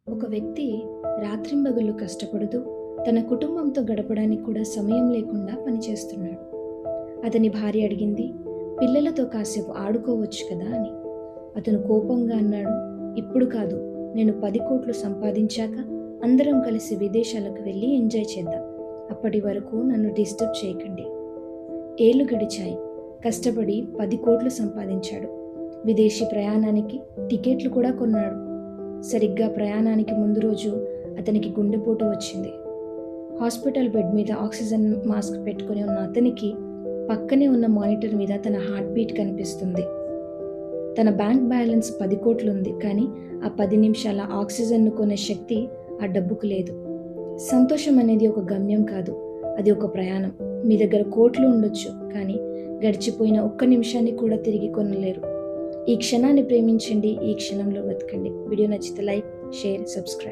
ఒక వ్యక్తి రాత్రింబగళ్ళు కష్టపడుతూ తన కుటుంబంతో గడపడానికి కూడా సమయం లేకుండా పనిచేస్తున్నాడు. అతని భార్య అడిగింది, పిల్లలతో కాసేపు ఆడుకోవచ్చు కదా అని. అతను కోపంగా అన్నాడు, ఇప్పుడు కాదు, నేను 10 కోట్లు సంపాదించాక అందరం కలిసి విదేశాలకు వెళ్ళి ఎంజాయ్ చేద్దాం. అప్పటి వరకు నన్ను డిస్టర్బ్ చేయకండి. ఏళ్ళు గడిచాయి. కష్టపడి 10 కోట్లు సంపాదించాడు. విదేశీ ప్రయాణానికి టికెట్లు కూడా కొన్నాడు. సరిగ్గా ప్రయాణానికి ముందు రోజు అతనికి గుండెపోటు వచ్చింది. హాస్పిటల్ బెడ్ మీద ఆక్సిజన్ మాస్క్ పెట్టుకుని ఉన్న అతనికి పక్కనే ఉన్న మానిటర్ మీద తన హార్ట్ బీట్ కనిపిస్తుంది. తన బ్యాంక్ బ్యాలెన్స్ 10 కోట్లు ఉంది, కానీ ఆ 10 నిమిషాల ఆక్సిజన్ను కొనే శక్తి ఆ డబ్బుకు లేదు. సంతోషం అనేది ఒక గమ్యం కాదు, అది ఒక ప్రయాణం. మీ దగ్గర కోట్లు ఉండొచ్చు, కానీ గడిచిపోయిన ఒక్క నిమిషాన్ని కూడా తిరిగి కొనలేరు. ఈ క్షణాన్ని ప్రేమించండి, ఈ క్షణంలో బతకండి. వీడియో నచ్చితే లైక్, షేర్, సబ్స్క్రైబ్.